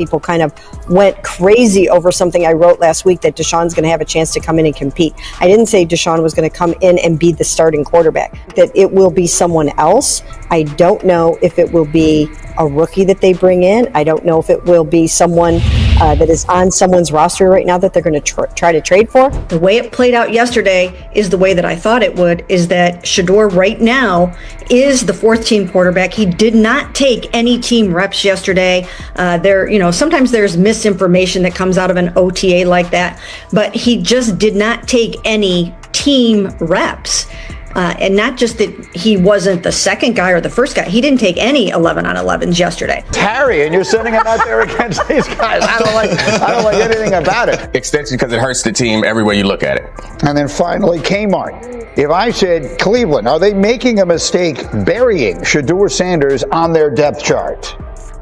people kind of went crazy over something I wrote last week, that Deshaun's going to have a chance to come in and compete. I didn't say Deshaun was going to come in and be the starting quarterback, that it will be someone else. I don't know if it will be a rookie that they bring in. I don't know if it will be someone that is on someone's roster right now that they're going to try to trade for. The way it played out yesterday is the way that I thought it would, is that Shedeur right now is the fourth team quarterback. He did not take any team reps yesterday. Sometimes there's misinformation that comes out of an OTA like that, but he just did not take any team reps. And not just that he wasn't the second guy or the first guy. He didn't take any 11 on 11s yesterday. Harry, and you're sending him out there against these guys. I don't like anything about it. Extension because it hurts the team every way you look at it. And then finally, Kmart. If I said Cleveland, are they making a mistake burying Shedeur Sanders on their depth chart?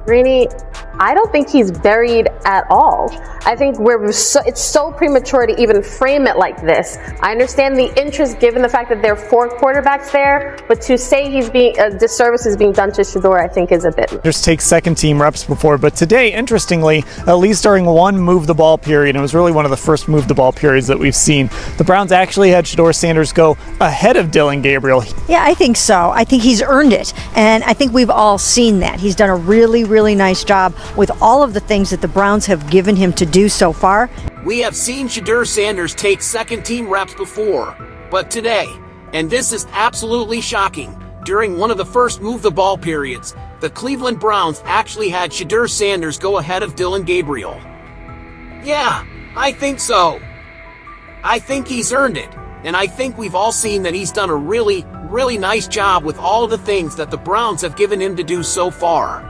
Greeny, I don't think he's buried at all. I think it's so premature to even frame it like this. I understand the interest given the fact that there are four quarterbacks there, but to say he's being a disservice is being done to Shedeur, I think is a bit. Just take second team reps before, but today, interestingly, at least during one move the ball period, it was really one of the first move the ball periods that we've seen, the Browns actually had Shedeur Sanders go ahead of Dylan Gabriel. Yeah, I think so. I think he's earned it, and I think we've all seen that. He's done a really, really nice job with all of the things that the Browns have given him to do so far. We have seen Shedeur Sanders take second team reps before, but today, and this is absolutely shocking, during one of the first move the ball periods, the Cleveland Browns actually had Shedeur Sanders go ahead of Dylan Gabriel. Yeah, I think so. I think he's earned it, and I think we've all seen that he's done a really, really nice job with all of the things that the Browns have given him to do so far.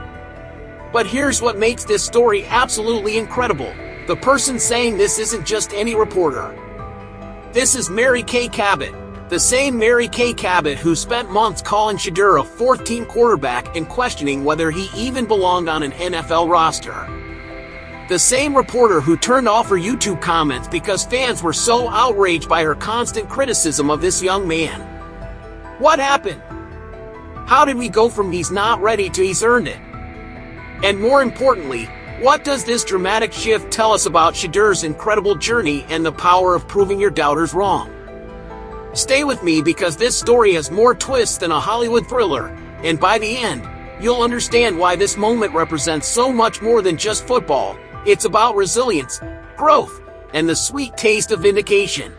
But here's what makes this story absolutely incredible. The person saying this isn't just any reporter. This is Mary Kay Cabot, the same Mary Kay Cabot who spent months calling Shedeur a fourth-team quarterback and questioning whether he even belonged on an NFL roster. The same reporter who turned off her YouTube comments because fans were so outraged by her constant criticism of this young man. What happened? How did we go from he's not ready to he's earned it? And more importantly, what does this dramatic shift tell us about Shedeur's incredible journey and the power of proving your doubters wrong? Stay with me because this story has more twists than a Hollywood thriller, and by the end, you'll understand why this moment represents so much more than just football. It's about resilience, growth, and the sweet taste of vindication.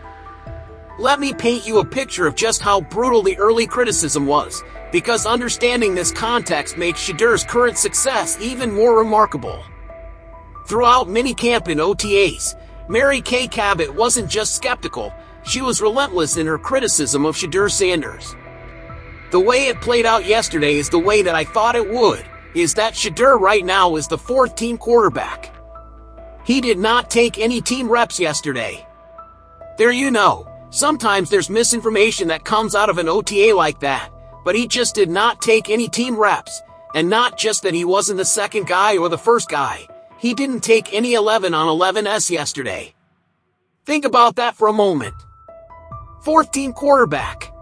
Let me paint you a picture of just how brutal the early criticism was, because understanding this context makes Shedeur's current success even more remarkable. Throughout minicamp and OTAs, Mary Kay Cabot wasn't just skeptical, she was relentless in her criticism of Shedeur Sanders. The way it played out yesterday is the way that I thought it would, is that Shedeur right now is the fourth-team quarterback. He did not take any team reps yesterday. Sometimes there's misinformation that comes out of an OTA like that, but he just did not take any team reps, and not just that he wasn't the second guy or the first guy. He didn't take any 11 on 11s yesterday. Think about that for a moment. Fourth-team quarterback.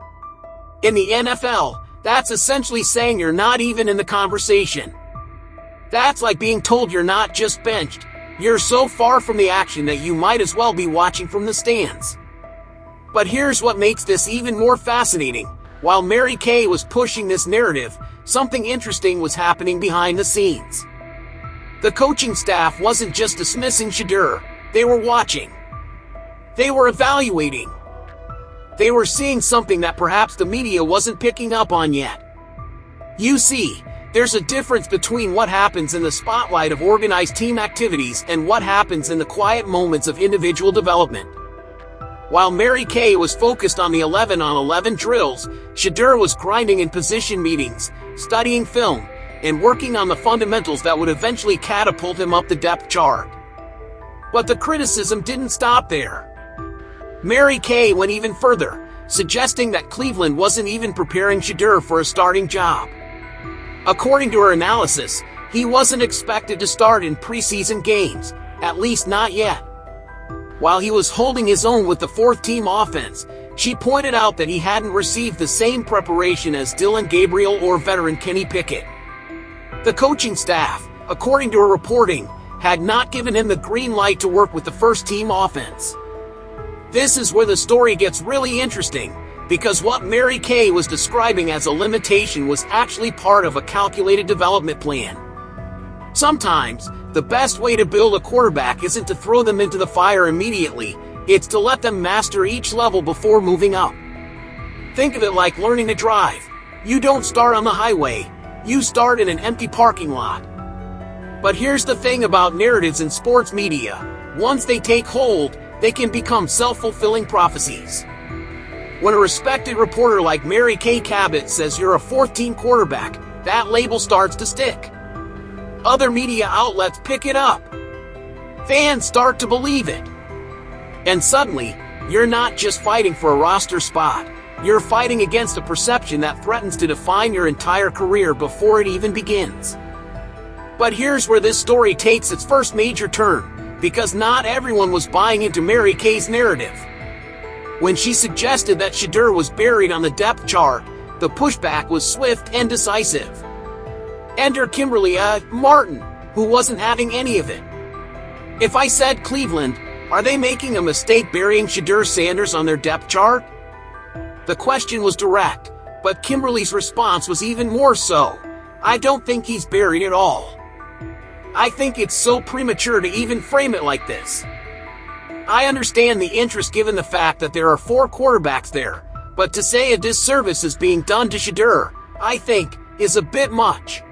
In the NFL, that's essentially saying you're not even in the conversation. That's like being told you're not just benched. You're so far from the action that you might as well be watching from the stands. But here's what makes this even more fascinating. While Mary Kay was pushing this narrative, something interesting was happening behind the scenes. The coaching staff wasn't just dismissing Shedeur, they were watching. They were evaluating. They were seeing something that perhaps the media wasn't picking up on yet. You see, there's a difference between what happens in the spotlight of organized team activities and what happens in the quiet moments of individual development. While Mary Kay was focused on the 11 on 11 drills, Shedeur was grinding in position meetings, studying film, and working on the fundamentals that would eventually catapult him up the depth chart. But the criticism didn't stop there. Mary Kay went even further, suggesting that Cleveland wasn't even preparing Shedeur for a starting job. According to her analysis, he wasn't expected to start in preseason games, at least not yet. While he was holding his own with the fourth-team offense, she pointed out that he hadn't received the same preparation as Dylan Gabriel or veteran Kenny Pickett. The coaching staff, according to her reporting, had not given him the green light to work with the first-team offense. This is where the story gets really interesting, because what Mary Kay was describing as a limitation was actually part of a calculated development plan. Sometimes, the best way to build a quarterback isn't to throw them into the fire immediately, it's to let them master each level before moving up. Think of it like learning to drive. You don't start on the highway, you start in an empty parking lot. But here's the thing about narratives in sports media. Once they take hold, they can become self-fulfilling prophecies. When a respected reporter like Mary Kay Cabot says you're a fourth-team quarterback, that label starts to stick. Other media outlets pick it up. Fans start to believe it. And suddenly, you're not just fighting for a roster spot. You're fighting against a perception that threatens to define your entire career before it even begins. But here's where this story takes its first major turn, because not everyone was buying into Mary Kay's narrative. When she suggested that Shedeur was buried on the depth chart, the pushback was swift and decisive. Enter Kimberly Martin, who wasn't having any of it. If I said Cleveland, are they making a mistake burying Shedeur Sanders on their depth chart? The question was direct, but Kimberly's response was even more so. I don't think he's buried at all. I think it's so premature to even frame it like this. I understand the interest given the fact that there are 4 quarterbacks there, but to say a disservice is being done to Shedeur, I think, is a bit much.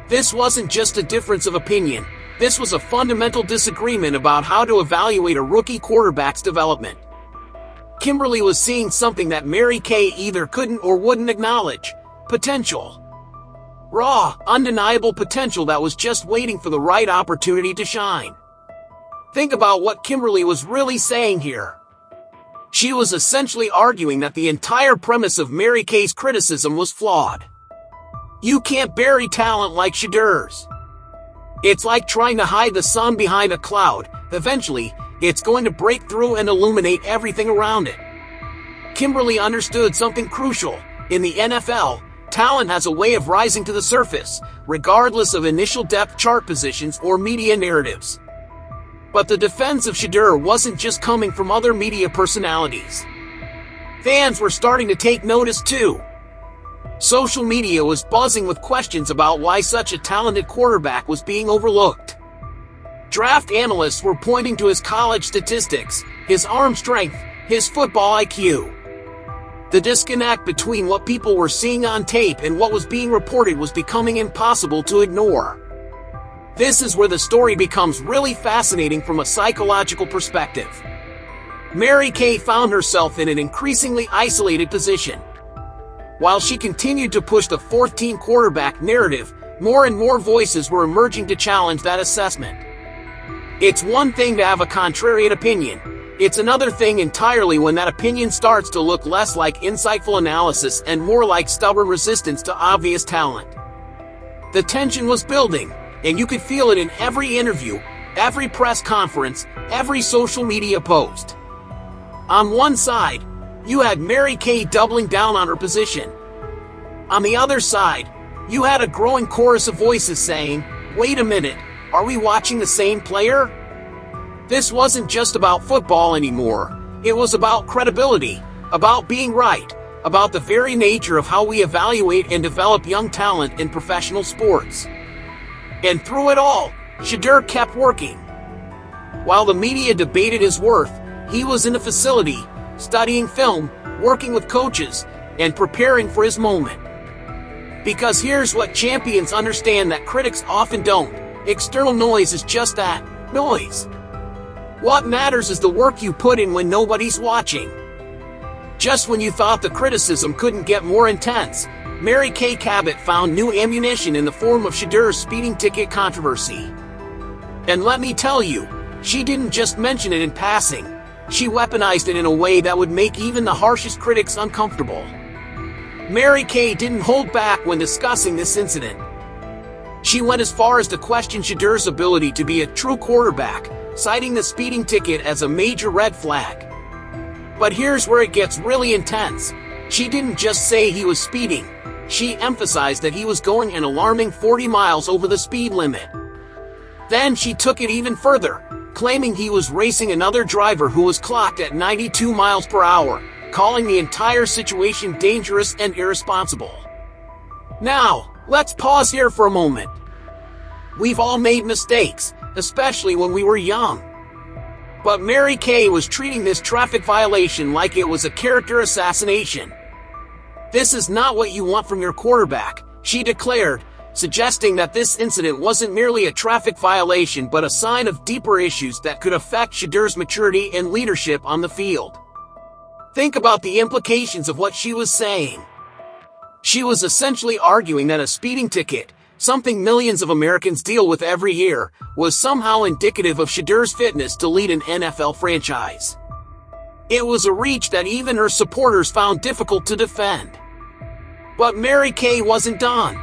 This wasn't just a difference of opinion, this was a fundamental disagreement about how to evaluate a rookie quarterback's development. Kimberly was seeing something that Mary Kay either couldn't or wouldn't acknowledge: potential. Raw, undeniable potential that was just waiting for the right opportunity to shine. Think about what Kimberly was really saying here. She was essentially arguing that the entire premise of Mary Kay's criticism was flawed. You can't bury talent like Shedeur's. It's like trying to hide the sun behind a cloud. Eventually, it's going to break through and illuminate everything around it. Kimberly understood something crucial. In the NFL, talent has a way of rising to the surface, regardless of initial depth chart positions or media narratives. But the defense of Shedeur wasn't just coming from other media personalities. Fans were starting to take notice too. Social media was buzzing with questions about why such a talented quarterback was being overlooked. Draft analysts were pointing to his college statistics, his arm strength, his football IQ. The disconnect between what people were seeing on tape and what was being reported was becoming impossible to ignore. This is where the story becomes really fascinating from a psychological perspective. Mary Kay found herself in an increasingly isolated position. While she continued to push the fourth-team quarterback narrative, more and more voices were emerging to challenge that assessment. It's one thing to have a contrarian opinion. It's another thing entirely when that opinion starts to look less like insightful analysis and more like stubborn resistance to obvious talent. The tension was building, and you could feel it in every interview, every press conference, every social media post. On one side, you had Mary Kay doubling down on her position. On the other side, you had a growing chorus of voices saying, "Wait a minute, are we watching the same player?" This wasn't just about football anymore. It was about credibility, about being right, about the very nature of how we evaluate and develop young talent in professional sports. And through it all, Shedeur kept working. While the media debated his worth, he was in a facility, studying film, working with coaches, and preparing for his moment. Because here's what champions understand that critics often don't: external noise is just that, noise. What matters is the work you put in when nobody's watching. Just when you thought the criticism couldn't get more intense, Mary Kay Cabot found new ammunition in the form of Shedeur's speeding ticket controversy. And let me tell you, she didn't just mention it in passing. She weaponized it in a way that would make even the harshest critics uncomfortable. Mary Kay didn't hold back when discussing this incident. She went as far as to question Shedeur's ability to be a true quarterback, citing the speeding ticket as a major red flag. But here's where it gets really intense. She didn't just say he was speeding. She emphasized that he was going an alarming 40 miles over the speed limit. Then she took it even further, claiming he was racing another driver who was clocked at 92 miles per hour, calling the entire situation dangerous and irresponsible. Now, let's pause here for a moment. We've all made mistakes, especially when we were young. But Mary Kay was treating this traffic violation like it was a character assassination. "This is not what you want from your quarterback," she declared, suggesting that this incident wasn't merely a traffic violation but a sign of deeper issues that could affect Shedeur's maturity and leadership on the field. Think about the implications of what she was saying. She was essentially arguing that a speeding ticket, something millions of Americans deal with every year, was somehow indicative of Shedeur's fitness to lead an NFL franchise. It was a reach that even her supporters found difficult to defend. But Mary Kay wasn't done.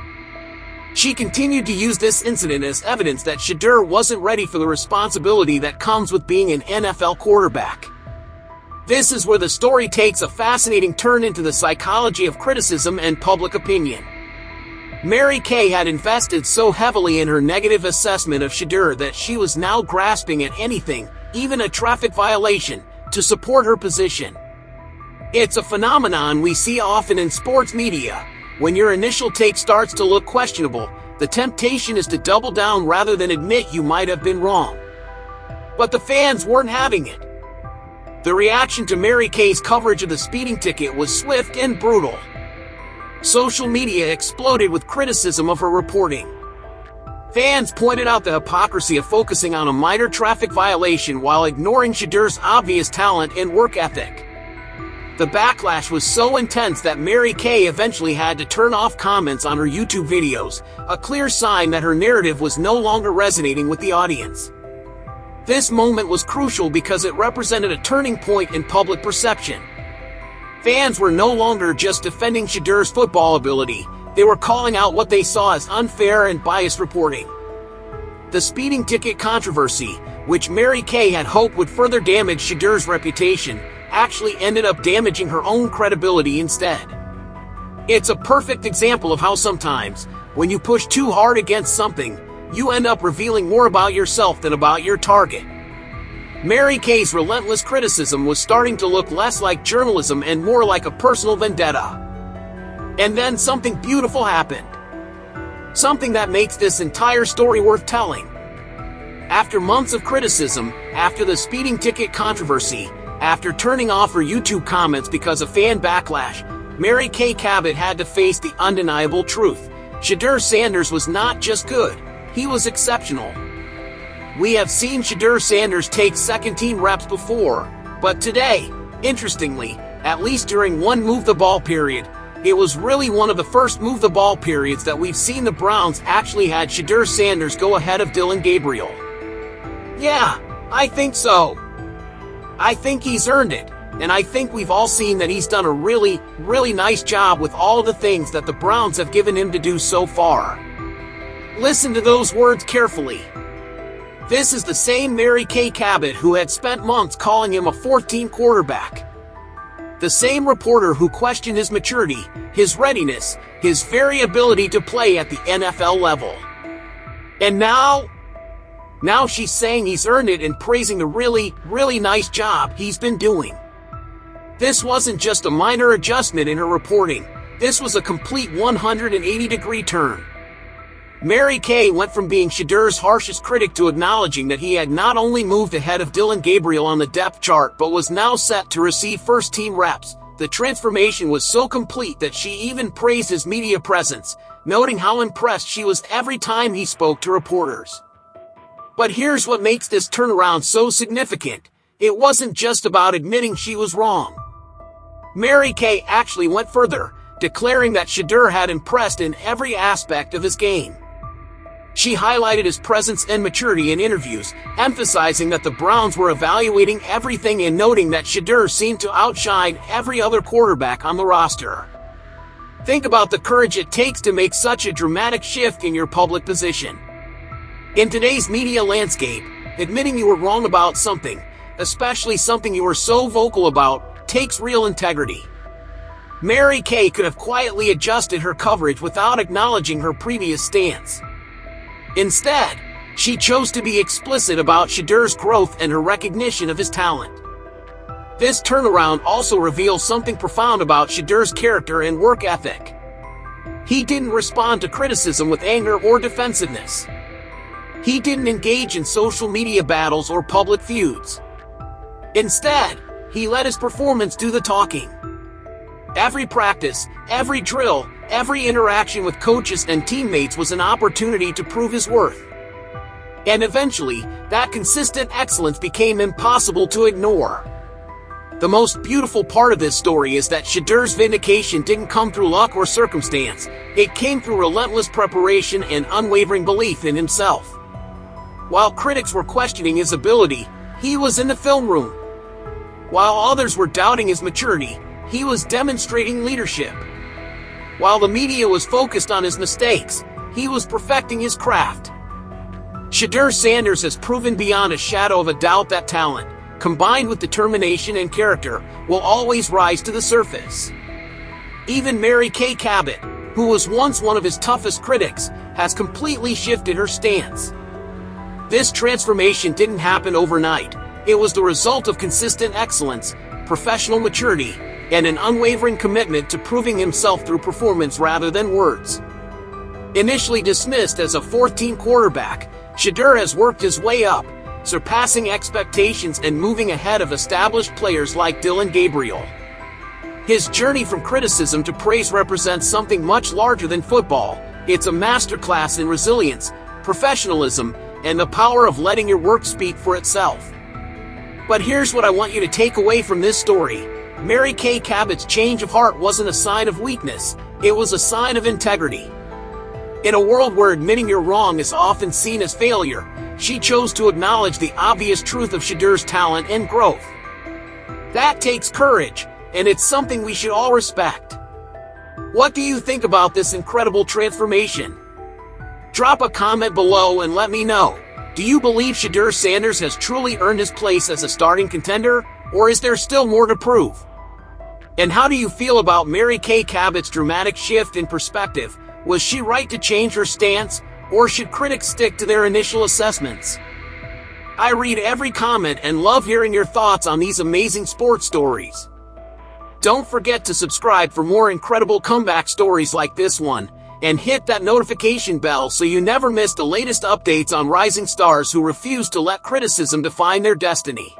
She continued to use this incident as evidence that Shedeur wasn't ready for the responsibility that comes with being an NFL quarterback. This is where the story takes a fascinating turn into the psychology of criticism and public opinion. Mary Kay had invested so heavily in her negative assessment of Shedeur that she was now grasping at anything, even a traffic violation, to support her position. It's a phenomenon we see often in sports media. When your initial take starts to look questionable, the temptation is to double down rather than admit you might have been wrong. But the fans weren't having it. The reaction to Mary Kay's coverage of the speeding ticket was swift and brutal. Social media exploded with criticism of her reporting. Fans pointed out the hypocrisy of focusing on a minor traffic violation while ignoring Shedeur's obvious talent and work ethic. The backlash was so intense that Mary Kay eventually had to turn off comments on her YouTube videos, a clear sign that her narrative was no longer resonating with the audience. This moment was crucial because it represented a turning point in public perception. Fans were no longer just defending Shedeur's football ability, they were calling out what they saw as unfair and biased reporting. The speeding ticket controversy, which Mary Kay had hoped would further damage Shedeur's reputation, actually ended up damaging her own credibility instead. It's a perfect example of how sometimes, when you push too hard against something, you end up revealing more about yourself than about your target. Mary Kay's relentless criticism was starting to look less like journalism and more like a personal vendetta. And then something beautiful happened. Something that makes this entire story worth telling. After months of criticism, after the speeding ticket controversy, after turning off her YouTube comments because of fan backlash, Mary Kay Cabot had to face the undeniable truth. Shedeur Sanders was not just good, he was exceptional. We have seen Shedeur Sanders take second-team reps before, but today, interestingly, at least during one move-the-ball period, it was really one of the first move-the-ball periods that we've seen the Browns actually had Shedeur Sanders go ahead of Dylan Gabriel. Yeah, I think so. I think he's earned it, and I think we've all seen that he's done a really, really nice job with all of the things that the Browns have given him to do so far. Listen to those words carefully. This is the same Mary Kay Cabot who had spent months calling him a 14 quarterback. The same reporter who questioned his maturity, his readiness, his very ability to play at the NFL level. And now she's saying he's earned it and praising the really, really nice job he's been doing. This wasn't just a minor adjustment in her reporting. This was a complete 180-degree turn. Mary Kay went from being Shedeur's harshest critic to acknowledging that he had not only moved ahead of Dylan Gabriel on the depth chart but was now set to receive first-team reps. The transformation was so complete that she even praised his media presence, noting how impressed she was every time he spoke to reporters. But here's what makes this turnaround so significant. It wasn't just about admitting she was wrong. Mary Kay actually went further, declaring that Shedeur had impressed in every aspect of his game. She highlighted his presence and maturity in interviews, emphasizing that the Browns were evaluating everything and noting that Shedeur seemed to outshine every other quarterback on the roster. Think about the courage it takes to make such a dramatic shift in your public position. In today's media landscape, admitting you were wrong about something, especially something you were so vocal about, takes real integrity. Mary Kay could have quietly adjusted her coverage without acknowledging her previous stance. Instead, She chose to be explicit about Shedeur's growth and her recognition of his talent. This turnaround also reveals something profound about Shedeur's character and work ethic. He didn't respond to criticism with anger or defensiveness. He didn't engage in social media battles or public feuds. Instead, he let his performance do the talking. Every practice, every drill, every interaction with coaches and teammates was an opportunity to prove his worth. And eventually, that consistent excellence became impossible to ignore. The most beautiful part of this story is that Shedeur's vindication didn't come through luck or circumstance. It came through relentless preparation and unwavering belief in himself. While critics were questioning his ability, he was in the film room. While others were doubting his maturity, he was demonstrating leadership. While the media was focused on his mistakes, he was perfecting his craft. Shedeur Sanders has proven beyond a shadow of a doubt that talent, combined with determination and character, will always rise to the surface. Even Mary Kay Cabot, who was once one of his toughest critics, has completely shifted her stance. This transformation didn't happen overnight. It was the result of consistent excellence, professional maturity, and an unwavering commitment to proving himself through performance rather than words. Initially dismissed as a fourth-team quarterback, Shedeur has worked his way up, surpassing expectations and moving ahead of established players like Dylan Gabriel. His journey from criticism to praise represents something much larger than football. It's a masterclass in resilience, professionalism, and the power of letting your work speak for itself. But here's what I want you to take away from this story. Mary Kay Cabot's change of heart wasn't a sign of weakness, it was a sign of integrity. In a world where admitting you're wrong is often seen as failure, she chose to acknowledge the obvious truth of Shedeur's talent and growth. That takes courage, and it's something we should all respect. What do you think about this incredible transformation? Drop a comment below and let me know. Do you believe Shedeur Sanders has truly earned his place as a starting contender, or is there still more to prove? And how do you feel about Mary Kay Cabot's dramatic shift in perspective? Was she right to change her stance, or should critics stick to their initial assessments? I read every comment and love hearing your thoughts on these amazing sports stories. Don't forget to subscribe for more incredible comeback stories like this one, and hit that notification bell so you never miss the latest updates on rising stars who refuse to let criticism define their destiny.